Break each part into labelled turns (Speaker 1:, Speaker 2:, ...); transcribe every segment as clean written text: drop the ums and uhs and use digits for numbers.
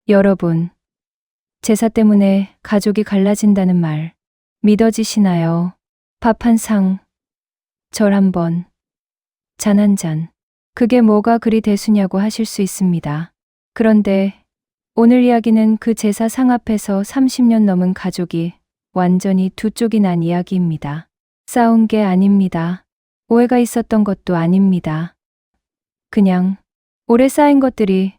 Speaker 1: 여러분, 제사 때문에 가족이 갈라진다는 말 믿어지시나요? 밥 한 상, 절 한 번, 잔 한 잔. 그게 뭐가 그리 대수냐고 하실 수 있습니다. 그런데 오늘 이야기는 그 제사 상 앞에서 30년 넘은 가족이 완전히 두 쪽이 난 이야기입니다. 싸운 게 아닙니다. 오해가 있었던 것도 아닙니다. 그냥 오래 쌓인 것들이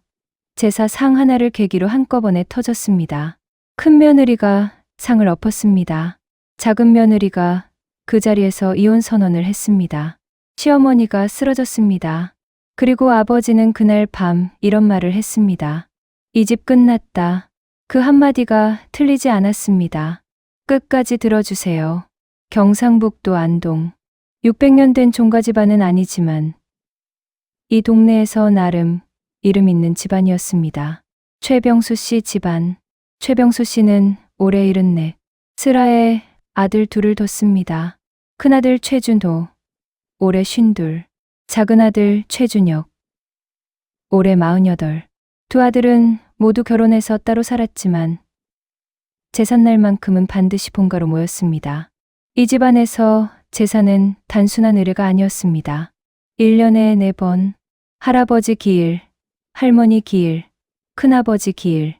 Speaker 1: 제사 상 하나를 계기로 한꺼번에 터졌습니다. 큰 며느리가 상을 엎었습니다. 작은 며느리가 그 자리에서 이혼 선언을 했습니다. 시어머니가 쓰러졌습니다. 그리고 아버지는 그날 밤 이런 말을 했습니다. 이 집 끝났다. 그 한마디가 틀리지 않았습니다. 끝까지 들어주세요. 경상북도 안동. 600년 된 종가집안은 아니지만 이 동네에서 나름 이름 있는 집안이었습니다. 최병수 씨 집안. 최병수 씨는 올해 74. 슬하에 아들 둘을 뒀습니다. 큰아들 최준호, 올해 52. 작은아들 최준혁, 올해 48. 두 아들은 모두 결혼해서 따로 살았지만 제삿날만큼은 반드시 본가로 모였습니다. 이 집안에서 제사는 단순한 의례가 아니었습니다. 1년에 4번, 할아버지 기일, 할머니 기일, 큰아버지 기일,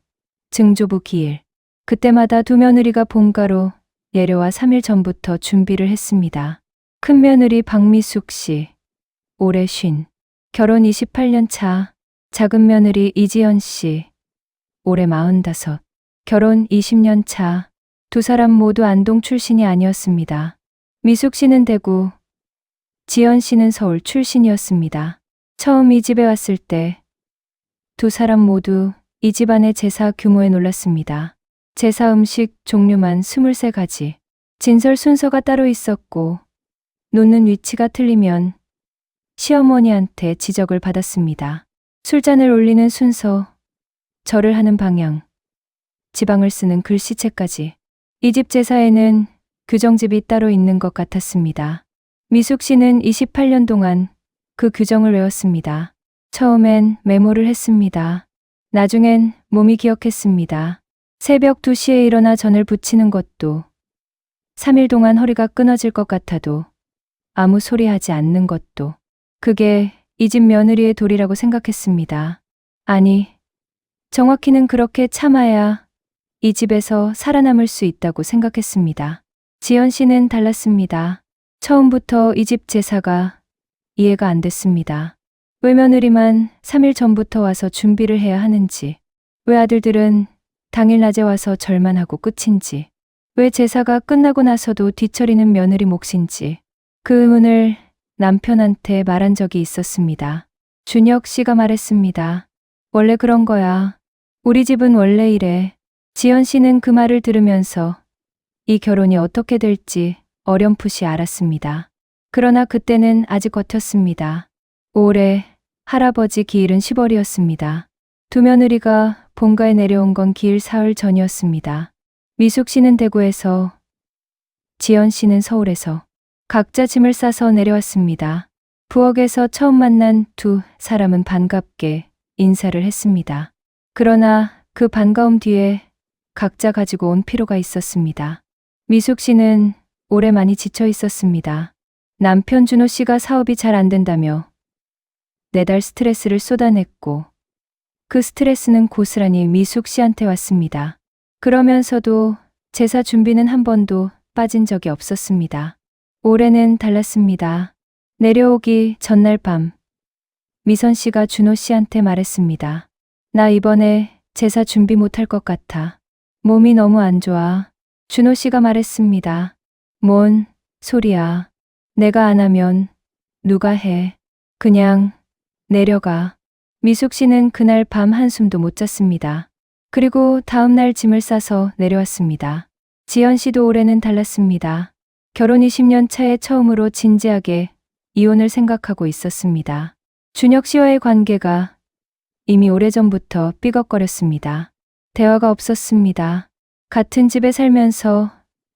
Speaker 1: 증조부 기일. 그때마다 두 며느리가 본가로 내려와 3일 전부터 준비를 했습니다. 큰 며느리 박미숙 씨, 올해 50. 결혼 28년 차. 작은 며느리 이지연 씨, 올해 45. 결혼 20년 차. 두 사람 모두 안동 출신이 아니었습니다. 미숙 씨는 대구, 지연 씨는 서울 출신이었습니다. 처음 이 집에 왔을 때 두 사람 모두 이 집안의 제사 규모에 놀랐습니다. 제사 음식 종류만 23가지. 진설 순서가 따로 있었고 놓는 위치가 틀리면 시어머니한테 지적을 받았습니다. 술잔을 올리는 순서, 절을 하는 방향, 지방을 쓰는 글씨체까지. 이 집 제사에는 규정집이 따로 있는 것 같았습니다. 미숙 씨는 28년 동안 그 규정을 외웠습니다. 처음엔 메모를 했습니다. 나중엔 몸이 기억했습니다. 새벽 2시에 일어나 전을 부치는 것도, 3일 동안 허리가 끊어질 것 같아도 아무 소리 하지 않는 것도, 그게 이 집 며느리의 도리라고 생각했습니다. 아니, 정확히는 그렇게 참아야 이 집에서 살아남을 수 있다고 생각했습니다. 지연 씨는 달랐습니다. 처음부터 이 집 제사가 이해가 안 됐습니다. 왜 며느리만 3일 전부터 와서 준비를 해야 하는지, 왜 아들들은 당일 낮에 와서 절만 하고 끝인지, 왜 제사가 끝나고 나서도 뒤처리는 며느리 몫인지, 그 의문을 남편한테 말한 적이 있었습니다. 준혁 씨가 말했습니다. 원래 그런 거야. 우리 집은 원래 이래. 지연 씨는 그 말을 들으면서 이 결혼이 어떻게 될지 어렴풋이 알았습니다. 그러나 그때는 아직 버텼습니다. 올해 할아버지 기일은 10월이었습니다. 두 며느리가 본가에 내려온 건 기일 사흘 전이었습니다. 미숙 씨는 대구에서, 지연 씨는 서울에서 각자 짐을 싸서 내려왔습니다. 부엌에서 처음 만난 두 사람은 반갑게 인사를 했습니다. 그러나 그 반가움 뒤에 각자 가지고 온 피로가 있었습니다. 미숙 씨는 오래 많이 지쳐 있었습니다. 남편 준호 씨가 사업이 잘 안 된다며 매달 스트레스를 쏟아냈고 그 스트레스는 고스란히 미숙 씨한테 왔습니다. 그러면서도 제사 준비는 한 번도 빠진 적이 없었습니다. 올해는 달랐습니다. 내려오기 전날 밤 미선 씨가 준호 씨한테 말했습니다. 나 이번에 제사 준비 못할 것 같아. 몸이 너무 안 좋아. 준호 씨가 말했습니다. 뭔 소리야. 내가 안 하면 누가 해. 그냥 내려가. 미숙 씨는 그날 밤 한숨도 못 잤습니다. 그리고 다음 날 짐을 싸서 내려왔습니다. 지연 씨도 올해는 달랐습니다. 결혼 20년 차에 처음으로 진지하게 이혼을 생각하고 있었습니다. 준혁 씨와의 관계가 이미 오래전부터 삐걱거렸습니다. 대화가 없었습니다. 같은 집에 살면서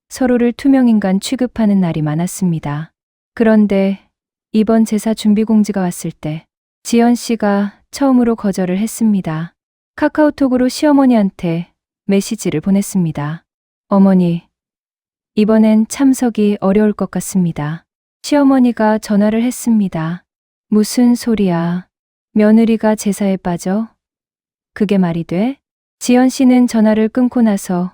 Speaker 1: 서로를 투명인간 취급하는 날이 많았습니다. 그런데 이번 제사 준비 공지가 왔을 때 지연 씨가 처음으로 거절을 했습니다. 카카오톡으로 시어머니한테 메시지를 보냈습니다. 어머니, 이번엔 참석이 어려울 것 같습니다. 시어머니가 전화를 했습니다. 무슨 소리야? 며느리가 제사에 빠져? 그게 말이 돼? 지연 씨는 전화를 끊고 나서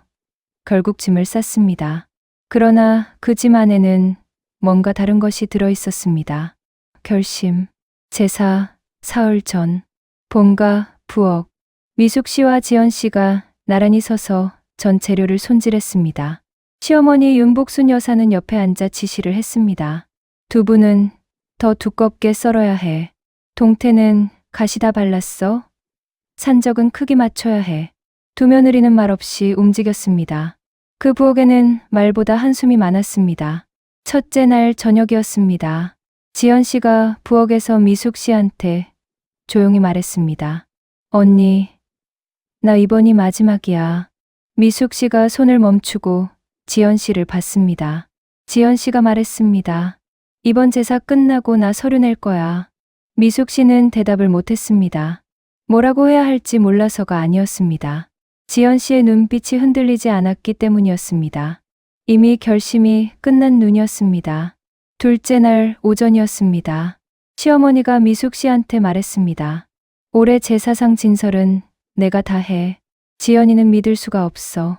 Speaker 1: 결국 짐을 쌌습니다. 그러나 그 짐 안에는 뭔가 다른 것이 들어 있었습니다. 결심, 제사, 사흘 전, 본가, 부엌, 미숙 씨와 지연 씨가 나란히 서서 전 재료를 손질했습니다. 시어머니 윤복순 여사는 옆에 앉아 지시를 했습니다. 두부는 더 두껍게 썰어야 해. 동태는 가시다 발랐어. 산적은 크기 맞춰야 해. 두 며느리는 말없이 움직였습니다. 그 부엌에는 말보다 한숨이 많았습니다. 첫째 날 저녁이었습니다. 지연 씨가 부엌에서 미숙 씨한테 조용히 말했습니다. 언니, 나 이번이 마지막이야. 미숙 씨가 손을 멈추고 지연 씨를 봤습니다. 지연 씨가 말했습니다. 이번 제사 끝나고 나 서류 낼 거야. 미숙 씨는 대답을 못했습니다. 뭐라고 해야 할지 몰라서가 아니었습니다. 지연 씨의 눈빛이 흔들리지 않았기 때문이었습니다. 이미 결심이 끝난 눈이었습니다. 둘째 날 오전이었습니다. 시어머니가 미숙 씨한테 말했습니다. 올해 제사상 진설은 내가 다 해. 지연이는 믿을 수가 없어.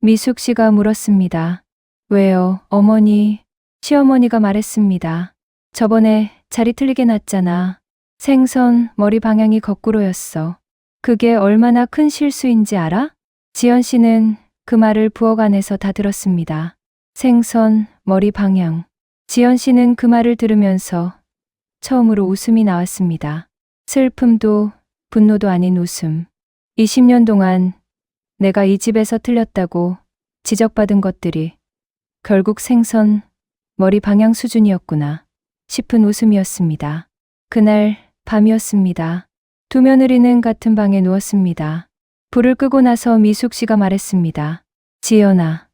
Speaker 1: 미숙 씨가 물었습니다. 왜요, 어머니? 시어머니가 말했습니다. 저번에 자리 틀리게 놨잖아. 생선 머리 방향이 거꾸로였어. 그게 얼마나 큰 실수인지 알아? 지연 씨는 그 말을 부엌 안에서 다 들었습니다. 생선 머리 방향. 지연 씨는 그 말을 들으면서 처음으로 웃음이 나왔습니다. 슬픔도 분노도 아닌 웃음. 20년 동안 내가 이 집에서 틀렸다고 지적받은 것들이 결국 생선 머리 방향 수준이었구나 싶은 웃음이었습니다. 그날 밤이었습니다. 두 며느리는 같은 방에 누웠습니다. 불을 끄고 나서 미숙 씨가 말했습니다. 지연아,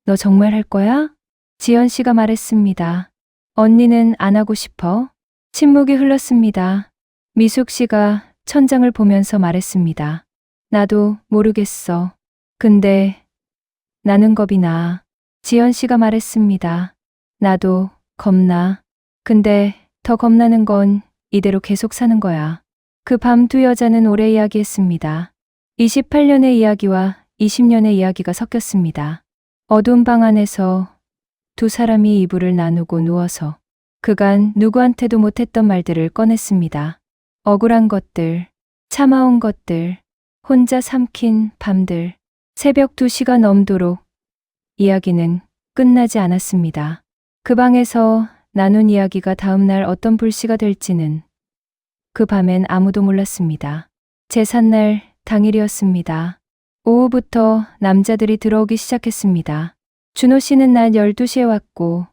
Speaker 1: 너 정말 할 거야? 지연 씨가 말했습니다. 언니는 안 하고 싶어? 침묵이 흘렀습니다. 미숙 씨가 천장을 보면서 말했습니다. 나도 모르겠어. 근데 나는 겁이 나. 지연 씨가 말했습니다. 나도 겁나. 근데 더 겁나는 건 이대로 계속 사는 거야. 그 밤 두 여자는 오래 이야기했습니다. 28년의 이야기와 20년의 이야기가 섞였습니다. 어두운 방 안에서 두 사람이 이불을 나누고 누워서 그간 누구한테도 못했던 말들을 꺼냈습니다. 억울한 것들, 참아온 것들, 혼자 삼킨 밤들, 새벽 2시가 넘도록 이야기는 끝나지 않았습니다. 그 방에서 나눈 이야기가 다음날 어떤 불씨가 될지는 그 밤엔 아무도 몰랐습니다. 제삿날 당일이었습니다. 오후부터 남자들이 들어오기 시작했습니다. 준호 씨는 낮 12시에 왔고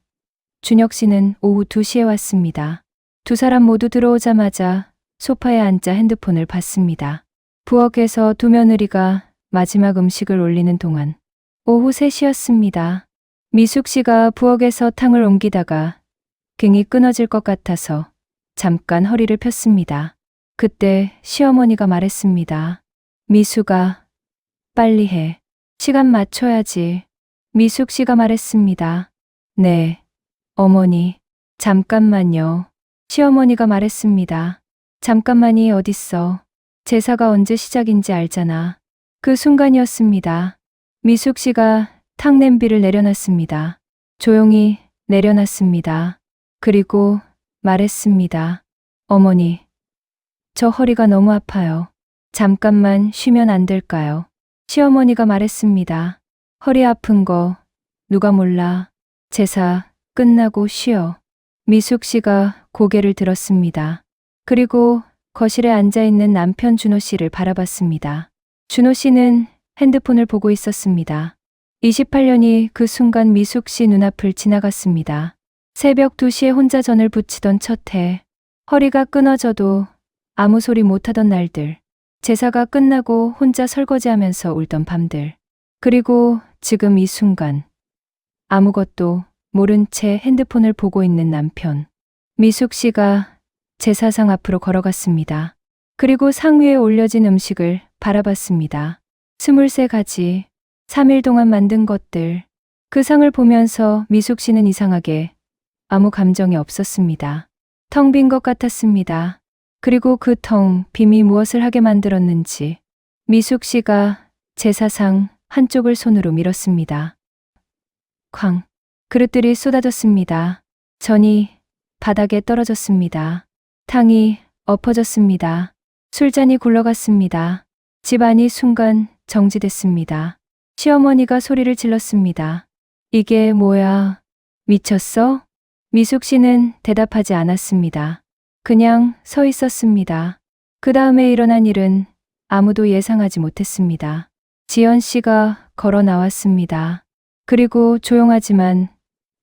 Speaker 1: 준혁 씨는 오후 2시에 왔습니다. 두 사람 모두 들어오자마자 소파에 앉아 핸드폰을 봤습니다. 부엌에서 두 며느리가 마지막 음식을 올리는 동안 오후 3시였습니다. 미숙 씨가 부엌에서 탕을 옮기다가 등이 끊어질 것 같아서 잠깐 허리를 폈습니다. 그때 시어머니가 말했습니다. 미숙아, 빨리 해. 시간 맞춰야지. 미숙 씨가 말했습니다. 네, 어머니, 잠깐만요. 시어머니가 말했습니다. 잠깐만이 어딨어. 제사가 언제 시작인지 알잖아. 그 순간이었습니다. 미숙 씨가 탕 냄비를 내려놨습니다. 조용히 내려놨습니다. 그리고 말했습니다. 어머니, 저 허리가 너무 아파요. 잠깐만 쉬면 안 될까요? 시어머니가 말했습니다. 허리 아픈 거 누가 몰라. 제사 끝나고 쉬어. 미숙 씨가 고개를 들었습니다. 그리고 거실에 앉아있는 남편 준호 씨를 바라봤습니다. 준호 씨는 핸드폰을 보고 있었습니다. 28년이 그 순간 미숙 씨 눈앞을 지나갔습니다. 새벽 2시에 혼자 전을 부치던 첫 해, 허리가 끊어져도 아무 소리 못하던 날들, 제사가 끝나고 혼자 설거지하면서 울던 밤들, 그리고 지금 이 순간 아무것도 모른 채 핸드폰을 보고 있는 남편. 미숙 씨가 제사상 앞으로 걸어갔습니다. 그리고 상 위에 올려진 음식을 바라봤습니다. 23가지, 3일 동안 만든 것들. 그 상을 보면서 미숙 씨는 이상하게 아무 감정이 없었습니다. 텅 빈 것 같았습니다. 그리고 그 텅 빔이 무엇을 하게 만들었는지 미숙 씨가 제사상 한쪽을 손으로 밀었습니다. 쾅. 그릇들이 쏟아졌습니다. 전이 바닥에 떨어졌습니다. 탕이 엎어졌습니다. 술잔이 굴러갔습니다. 집안이 순간 정지됐습니다. 시어머니가 소리를 질렀습니다. 이게 뭐야? 미쳤어? 미숙 씨는 대답하지 않았습니다. 그냥 서 있었습니다. 그 다음에 일어난 일은 아무도 예상하지 못했습니다. 지연 씨가 걸어 나왔습니다. 그리고 조용하지만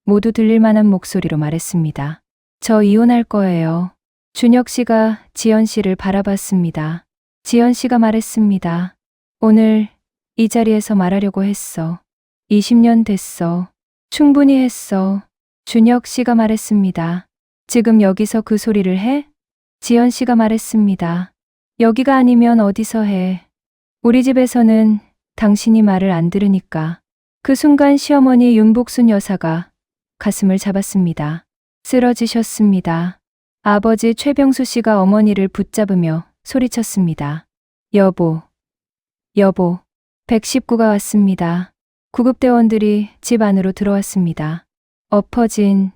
Speaker 1: 모두 들릴 만한 목소리로 말했습니다. 저 이혼할 거예요. 준혁 씨가 지연 씨를 바라봤습니다. 지연 씨가 말했습니다. 오늘 이 자리에서 말하려고 했어. 20년 됐어. 충분히 했어. 준혁 씨가 말했습니다. 지금 여기서 그 소리를 해? 지연 씨가 말했습니다. 여기가 아니면 어디서 해? 우리 집에서는 당신이 말을 안 들으니까. 그 순간 시어머니 윤복순 여사가 가슴을 잡았습니다. 쓰러지셨습니다. 아버지 최병수 씨가 어머니를 붙잡으며 소리쳤습니다. 여보, 여보. 119가 왔습니다. 구급대원들이 집 안으로 들어왔습니다. 엎어진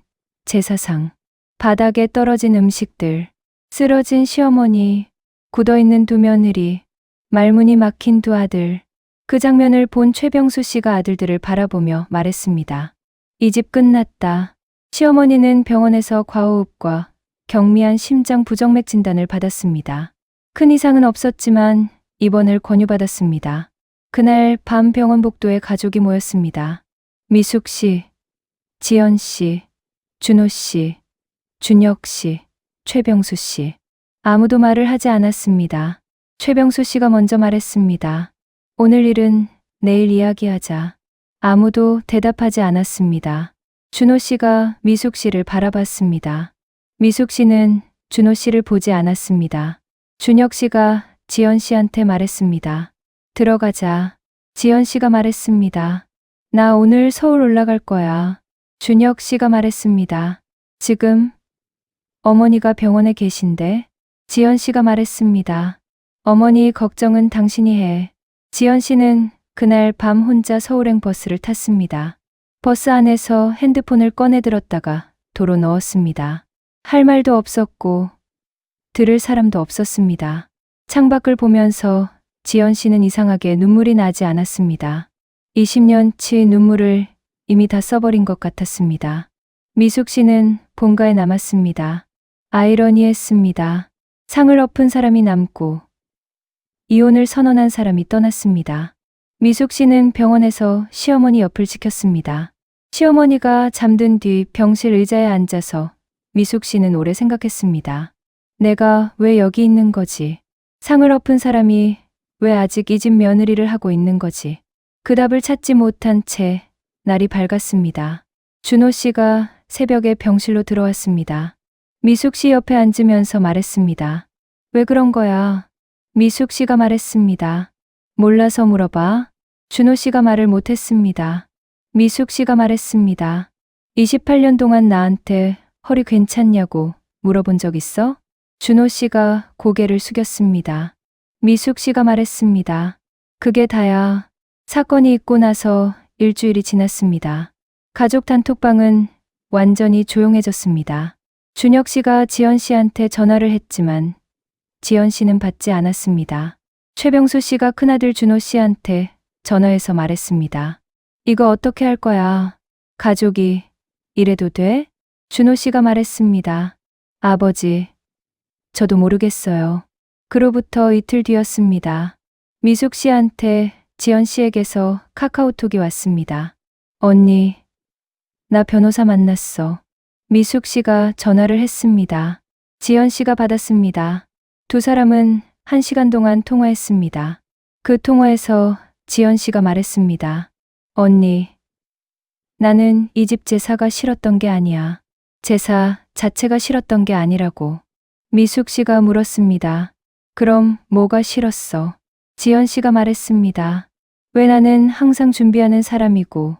Speaker 1: 제사상, 바닥에 떨어진 음식들, 쓰러진 시어머니, 굳어있는 두 며느리, 말문이 막힌 두 아들. 그 장면을 본 최병수 씨가 아들들을 바라보며 말했습니다. 이 집 끝났다. 시어머니는 병원에서 과호흡과 경미한 심장 부정맥 진단을 받았습니다. 큰 이상은 없었지만 입원을 권유받았습니다. 그날 밤 병원 복도에 가족이 모였습니다. 미숙 씨, 지연 씨, 준호 씨, 준혁 씨, 최병수 씨. 아무도 말을 하지 않았습니다. 최병수 씨가 먼저 말했습니다. 오늘 일은 내일 이야기하자. 아무도 대답하지 않았습니다. 준호 씨가 미숙 씨를 바라봤습니다. 미숙 씨는 준호 씨를 보지 않았습니다. 준혁 씨가 지연 씨한테 말했습니다. 들어가자. 지연 씨가 말했습니다. 나 오늘 서울 올라갈 거야. 준혁 씨가 말했습니다. 지금 어머니가 병원에 계신데? 지연 씨가 말했습니다. 어머니 걱정은 당신이 해. 지연 씨는 그날 밤 혼자 서울행 버스를 탔습니다. 버스 안에서 핸드폰을 꺼내 들었다가 도로 넣었습니다. 할 말도 없었고 들을 사람도 없었습니다. 창밖을 보면서 지연 씨는 이상하게 눈물이 나지 않았습니다. 20년치 눈물을 이미 다 써버린 것 같았습니다. 미숙 씨는 본가에 남았습니다. 아이러니했습니다. 상을 엎은 사람이 남고 이혼을 선언한 사람이 떠났습니다. 미숙 씨는 병원에서 시어머니 옆을 지켰습니다. 시어머니가 잠든 뒤 병실 의자에 앉아서 미숙 씨는 오래 생각했습니다. 내가 왜 여기 있는 거지? 상을 엎은 사람이 왜 아직 이 집 며느리를 하고 있는 거지? 그 답을 찾지 못한 채 날이 밝았습니다. 준호 씨가 새벽에 병실로 들어왔습니다. 미숙 씨 옆에 앉으면서 말했습니다. 왜 그런 거야? 미숙 씨가 말했습니다. 몰라서 물어봐. 준호 씨가 말을 못했습니다. 미숙 씨가 말했습니다. 28년 동안 나한테 허리 괜찮냐고 물어본 적 있어? 준호 씨가 고개를 숙였습니다. 미숙 씨가 말했습니다. 그게 다야. 사건이 있고 나서 일주일이 지났습니다. 가족 단톡방은 완전히 조용해졌습니다. 준혁 씨가 지연 씨한테 전화를 했지만 지연 씨는 받지 않았습니다. 최병수 씨가 큰아들 준호 씨한테 전화해서 말했습니다. 이거 어떻게 할 거야? 가족이 이래도 돼? 준호 씨가 말했습니다. 아버지, 저도 모르겠어요. 그로부터 이틀 뒤였습니다. 미숙 씨한테 지연 씨에게서 카카오톡이 왔습니다. 언니, 나 변호사 만났어. 미숙 씨가 전화를 했습니다. 지연 씨가 받았습니다. 두 사람은 1시간 동안 통화했습니다. 그 통화에서 지연 씨가 말했습니다. 언니, 나는 이 집 제사가 싫었던 게 아니야. 제사 자체가 싫었던 게 아니라고. 미숙 씨가 물었습니다. 그럼 뭐가 싫었어? 지연 씨가 말했습니다. 왜 나는 항상 준비하는 사람이고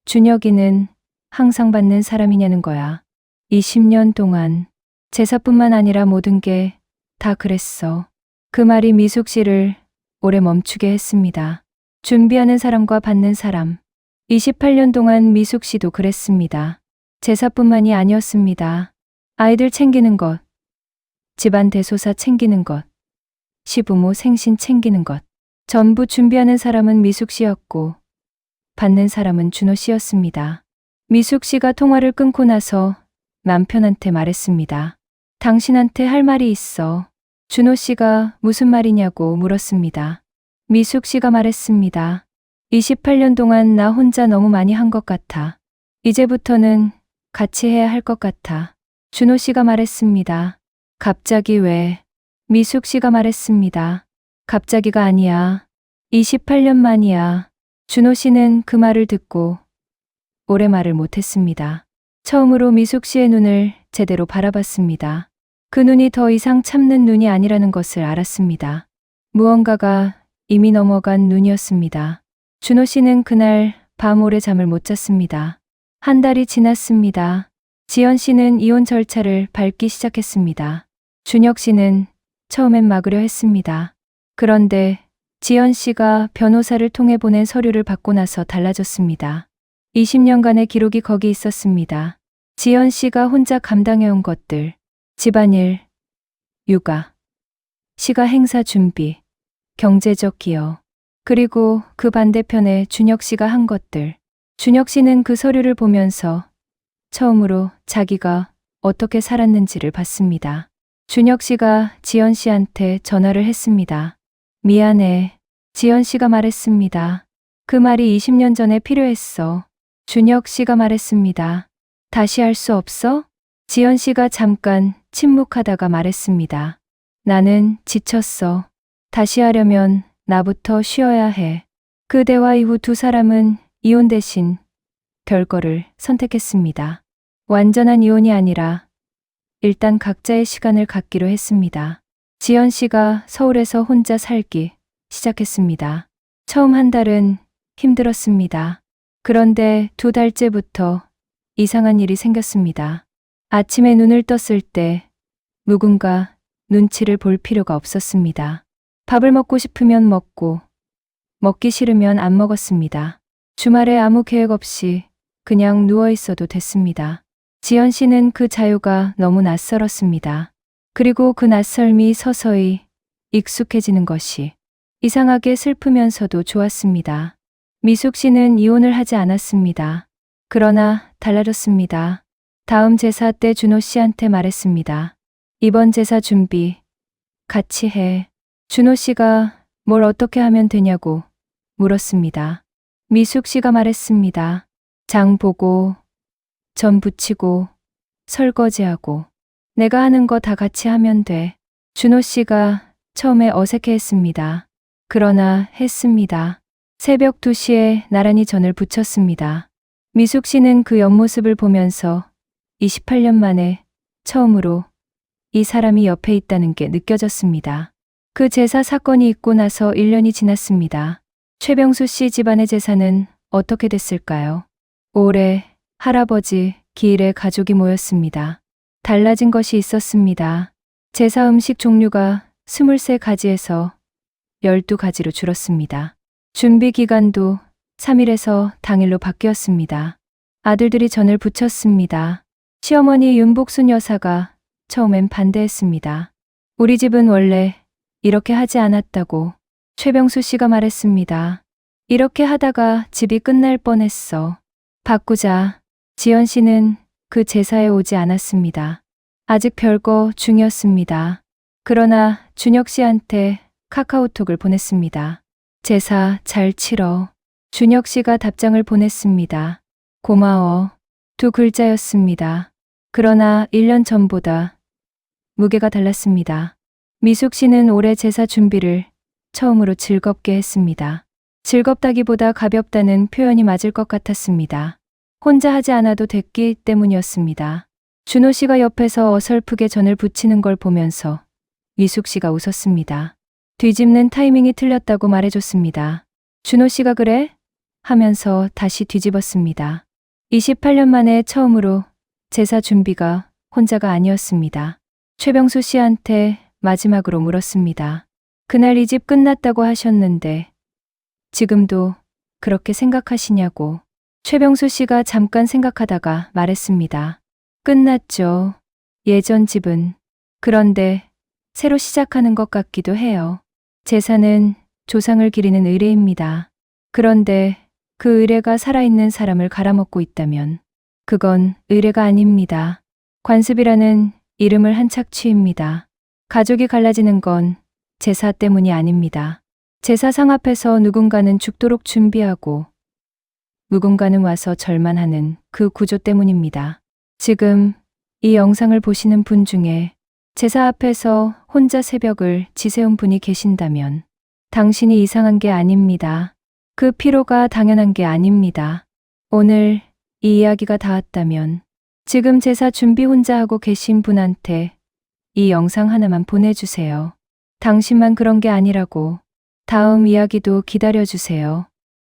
Speaker 1: 준혁이는 항상 받는 사람이냐는 거야. 20년 동안 제사뿐만 아니라 모든 게 다 그랬어. 그 말이 미숙 씨를 오래 멈추게 했습니다. 준비하는 사람과 받는 사람. 28년 동안 미숙 씨도 그랬습니다. 제사뿐만이 아니었습니다. 아이들 챙기는 것, 집안 대소사 챙기는 것, 시부모 생신 챙기는 것. 전부 준비하는 사람은 미숙 씨였고 받는 사람은 준호 씨였습니다. 미숙 씨가 통화를 끊고 나서 남편한테 말했습니다. 당신한테 할 말이 있어. 준호 씨가 무슨 말이냐고 물었습니다. 미숙 씨가 말했습니다. 28년 동안 나 혼자 너무 많이 한 것 같아. 이제부터는 같이 해야 할 것 같아. 준호 씨가 말했습니다. 갑자기 왜? 미숙 씨가 말했습니다. 갑자기가 아니야. 28년 만이야. 준호 씨는 그 말을 듣고 오래 말을 못했습니다. 처음으로 미숙 씨의 눈을 제대로 바라봤습니다. 그 눈이 더 이상 참는 눈이 아니라는 것을 알았습니다. 무언가가 이미 넘어간 눈이었습니다. 준호 씨는 그날 밤 오래 잠을 못 잤습니다. 한 달이 지났습니다. 지연 씨는 이혼 절차를 밟기 시작했습니다. 준혁 씨는 처음엔 막으려 했습니다. 그런데 지연 씨가 변호사를 통해 보낸 서류를 받고 나서 달라졌습니다. 20년간의 기록이 거기 있었습니다. 지연 씨가 혼자 감당해온 것들, 집안일, 육아, 시가 행사 준비, 경제적 기여, 그리고 그 반대편에 준혁 씨가 한 것들. 준혁 씨는 그 서류를 보면서 처음으로 자기가 어떻게 살았는지를 봤습니다. 준혁 씨가 지연 씨한테 전화를 했습니다. 미안해. 지연 씨가 말했습니다. 그 말이 20년 전에 필요했어. 준혁 씨가 말했습니다. 다시 할 수 없어? 지연 씨가 잠깐 침묵하다가 말했습니다. 나는 지쳤어. 다시 하려면 나부터 쉬어야 해. 그 대화 이후 두 사람은 이혼 대신 별거를 선택했습니다. 완전한 이혼이 아니라 일단 각자의 시간을 갖기로 했습니다. 지연 씨가 서울에서 혼자 살기 시작했습니다. 처음 한 달은 힘들었습니다. 그런데 두 달째부터 이상한 일이 생겼습니다. 아침에 눈을 떴을 때 누군가 눈치를 볼 필요가 없었습니다. 밥을 먹고 싶으면 먹고 먹기 싫으면 안 먹었습니다. 주말에 아무 계획 없이 그냥 누워 있어도 됐습니다. 지연 씨는 그 자유가 너무 낯설었습니다. 그리고 그 낯설미 서서히 익숙해지는 것이 이상하게 슬프면서도 좋았습니다. 미숙 씨는 이혼을 하지 않았습니다. 그러나 달라졌습니다. 다음 제사 때 준호 씨한테 말했습니다. 이번 제사 준비 같이 해. 준호 씨가 뭘 어떻게 하면 되냐고 물었습니다. 미숙 씨가 말했습니다. 장 보고, 전 부치고, 설거지하고, 내가 하는 거 다 같이 하면 돼. 준호 씨가 처음에 어색해했습니다. 그러나 했습니다. 새벽 2시에 나란히 전을 부쳤습니다. 미숙 씨는 그 옆모습을 보면서 28년 만에 처음으로 이 사람이 옆에 있다는 게 느껴졌습니다. 그 제사 사건이 있고 나서 1년이 지났습니다. 최병수 씨 집안의 제사는 어떻게 됐을까요? 올해 할아버지 기일에 가족이 모였습니다. 달라진 것이 있었습니다. 제사 음식 종류가 23가지에서 12가지로 줄었습니다. 준비 기간도 3일에서 당일로 바뀌었습니다. 아들들이 전을 부쳤습니다. 시어머니 윤복순 여사가 처음엔 반대했습니다. 우리 집은 원래 이렇게 하지 않았다고 최병수 씨가 말했습니다. 이렇게 하다가 집이 끝날 뻔했어. 바꾸자. 지연 씨는 그 제사에 오지 않았습니다. 아직 별거 중이었습니다. 그러나 준혁 씨한테 카카오톡을 보냈습니다. 제사 잘 치러. 준혁 씨가 답장을 보냈습니다. 고마워. 2글자였습니다. 그러나 1년 전보다 무게가 달랐습니다. 미숙 씨는 올해 제사 준비를 처음으로 즐겁게 했습니다. 즐겁다기보다 가볍다는 표현이 맞을 것 같았습니다. 혼자 하지 않아도 됐기 때문이었습니다. 준호 씨가 옆에서 어설프게 전을 부치는 걸 보면서 위숙 씨가 웃었습니다. 뒤집는 타이밍이 틀렸다고 말해줬습니다. 준호 씨가 그래? 하면서 다시 뒤집었습니다. 28년 만에 처음으로 제사 준비가 혼자가 아니었습니다. 최병수 씨한테 마지막으로 물었습니다. 그날 이 집 끝났다고 하셨는데 지금도 그렇게 생각하시냐고. 최병수 씨가 잠깐 생각하다가 말했습니다. 끝났죠. 예전 집은. 그런데 새로 시작하는 것 같기도 해요. 제사는 조상을 기리는 의례입니다. 그런데 그 의례가 살아있는 사람을 갈아먹고 있다면 그건 의례가 아닙니다. 관습이라는 이름을 한 착취입니다. 가족이 갈라지는 건 제사 때문이 아닙니다. 제사상 앞에서 누군가는 죽도록 준비하고 누군가는 와서 절만하는 그 구조 때문입니다. 지금 이 영상을 보시는 분 중에 제사 앞에서 혼자 새벽을 지새운 분이 계신다면 당신이 이상한 게 아닙니다. 그 피로가 당연한 게 아닙니다. 오늘 이 이야기가 닿았다면 지금 제사 준비 혼자 하고 계신 분한테 이 영상 하나만 보내주세요. 당신만 그런 게 아니라고. 다음 이야기도 기다려주세요.